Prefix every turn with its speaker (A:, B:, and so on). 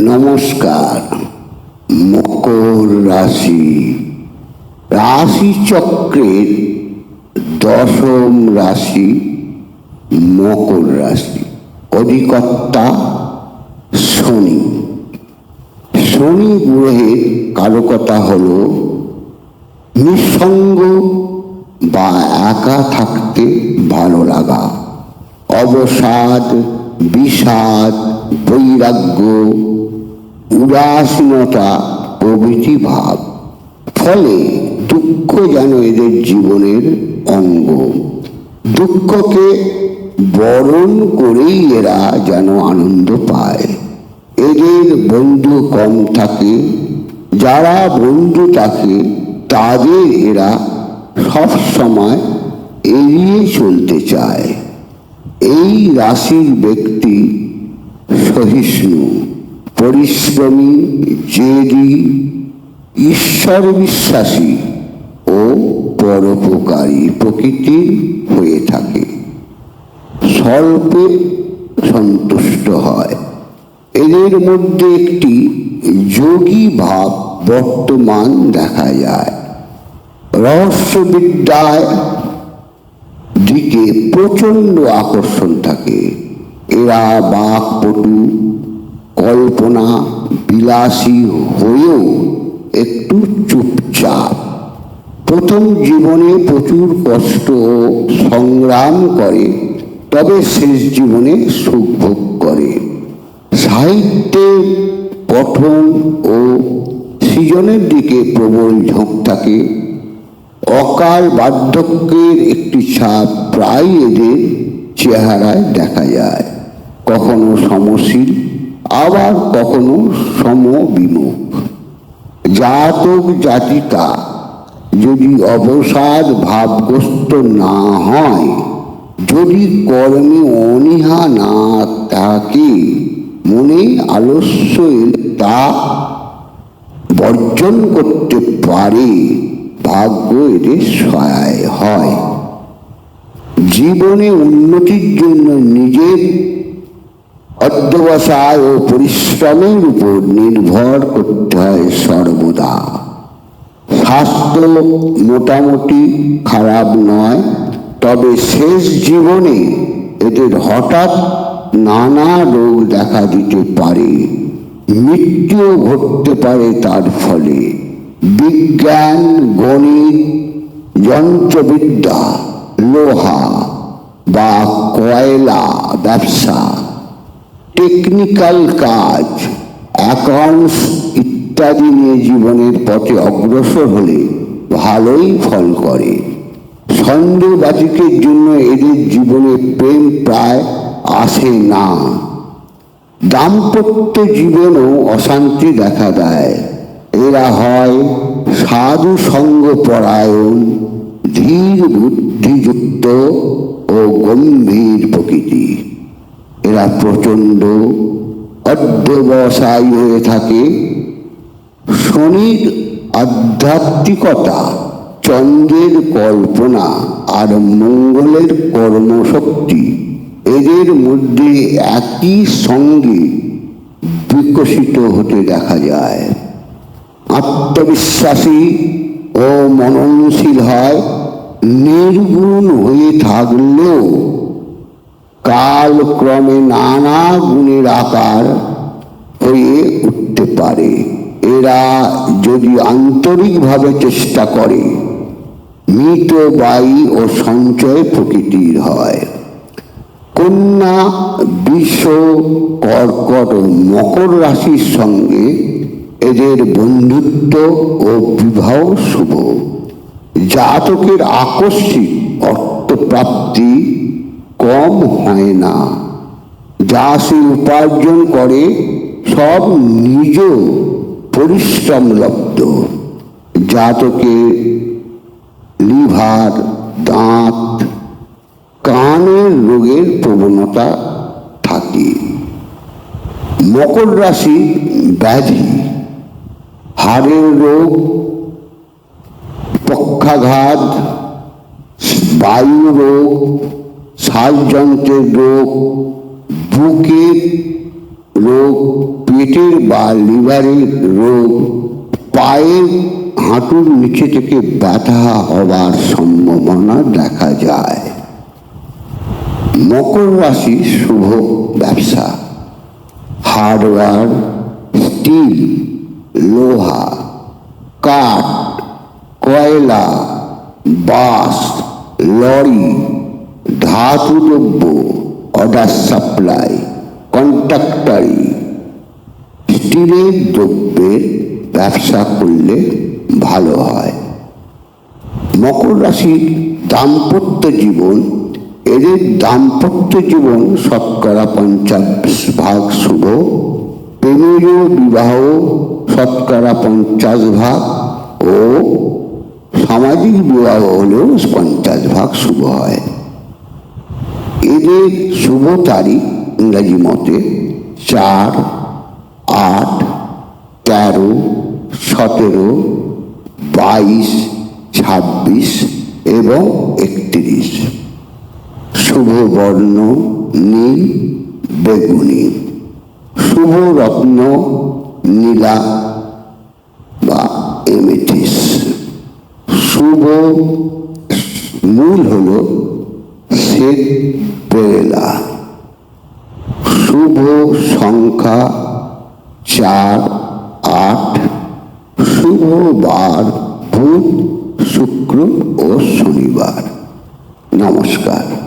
A: নমস্কার। মকর রাশি রাশিচক্রের দশম রাশি মকর রাশি। অধিকর্তা শনি। শনি গ্রহের কারকতা হল নিঃসঙ্গ বা একা থাকতে ভালো লাগা, অবসাদ, বিষাদ, বৈরাগ্য, উদাসীনতা প্রভৃতি ভাব। ফলে দুঃখ যেন এদের জীবনের অঙ্গ। দুঃখকে বরণ করেই এরা যেন আনন্দ পায়। এদের বন্ধু কম থাকে, যারা বন্ধু থাকে তাদের এরা সব সময় এড়িয়ে চলতে চায়। এই রাশির ব্যক্তি সহিষ্ণু, পরিশ্রমী, জেদি, ঈশ্বর বিশ্বাসী ও পরোপকারী প্রকৃতির হয়ে থাকে। স্বল্পে সন্তুষ্ট হয়। এদের মধ্যে একটি যোগী ভাব বর্তমান দেখা যায়। রহস্যবিদ্যায় দিকে প্রচণ্ড আকর্ষণ থাকে। এরা বাকপটু, কল্পনা বিলাসী হয়েও একটু চুপচাপ। প্রথম জীবনে প্রচুর কষ্ট ও সংগ্রাম করে, তবে শেষ জীবনে সুখ ভোগ করে। সাহিত্যের পঠন ও সৃজনের দিকে প্রবল ঝোঁক থাকে। অকাল বার্ধক্যের একটি ছাপ প্রায় এদের চেহারায় দেখা যায়। কখনো সমশীল, আবার কখনো সমবিমুখ। জাতক জাতিকা যদি অবসাদ ভাবগ্রস্ত না হয়, যদি কর্মে অনীহা না থাকে, মনে আলস্য তা বর্জন করতে পারে, ভাগ্য এদের সহায় হয়। জীবনে উন্নতির জন্য নিজের অধ্যবসায় ও পরিশ্রমের উপর নির্ভর করতে হয় সর্বদা। স্বাস্থ্য মোটামুটি খারাপ নয়, তবে শেষ জীবনে এদের হঠাৎ নানা রোগ দেখা দিতে পারে। মৃত্যুও ঘটতে পারে তার ফলে। বিজ্ঞান, গণিত, যন্ত্রবিদ্যা, লোহা বা কয়লা ব্যবসা, টেকনিক্যাল কাজ, অ্যাকাউন্টস ইত্যাদি নিয়ে জীবনের পথে অগ্রসর হলে ভালোই ফল করে। সন্দেহবাতিকের জন্য এদের জীবনে প্রেম প্রায় আসে না। দাম্পত্য জীবনেও অশান্তি দেখা দেয়। এরা হয় সাধু সঙ্গ পরায়ণ, ধীর বুদ্ধিযুক্ত ও গম্ভীর প্রকৃতি। এরা প্রচণ্ড অধ্যবসায়ী হয়ে থাকে। শনির আধ্যাত্মিকতা, চন্দ্রের কল্পনা আর মঙ্গলের কর্মশক্তি এদের মধ্যে একই সঙ্গে বিকশিত হতে দেখা যায়। আত্মবিশ্বাসী ও মননশীল হয়। নির্গুণ হয়ে থাকলেও কালক্রমে নানা গুণের আকার হয়ে উঠতে পারে। এরা যদি আন্তরিকভাবে চেষ্টা করে, মিতব্যয়ী ও সঞ্চয় প্রকৃতির হয়। কন্যা, বৃষ, কর্কট ও মকর রাশির সঙ্গে এদের বন্ধুত্ব ও বিবাহ শুভ। জাতকের আকস্মিক অর্থপ্রাপ্তি কম হয় না। যা সে উপার্জন করে সব নিজ পরিশ্রম লব্ধ। জাতকের লিভার, দাঁত, কানের রোগের প্রবণতা থাকে। মকর রাশি ব্যাধি, হাড়ের রোগ, পক্ষাঘাত, বায়ু রোগ, শ্বাসযন্ত্রের রোগ, বুকের রোগ, পেটের বা লিভারের রোগ, পায়ের হাঁটুর নিচে থেকে ব্যথা হবার সম্ভাবনা দেখা যায়। মকর রাশি শুভ ব্যবসা, হার্ডওয়্যার, স্টিল, লোহা, কাঠ, কয়লা, বাস, লরি, ধাতু দ্রব্য, অর্ডার সাপ্লাই, কন্ট্রাক্টরি, স্টিলের দ্রব্যের ব্যবসা করলে ভালো হয়। মকর রাশির দাম্পত্য জীবন, এদের দাম্পত্য জীবন শতকরা 50% শুভ, প্রেমের বিবাহ শতকরা 50% ও সামাজিক বিবাহ হলেও 50% শুভ হয়। এদের শুভ তারিখ ইংরাজি মতে 4, 8, 13, 17, 22, 26 এবং 31। শুভ বর্ণ নীল, বেগুনি। শুভ রত্ন নীলা বা এমেথিস। শুভ মূল হল শ্বেত পেরেলা। শুভ সংখ্যা 4, 8। শুভ বার বুধ, শুক্র ও শনিবার। নমস্কার।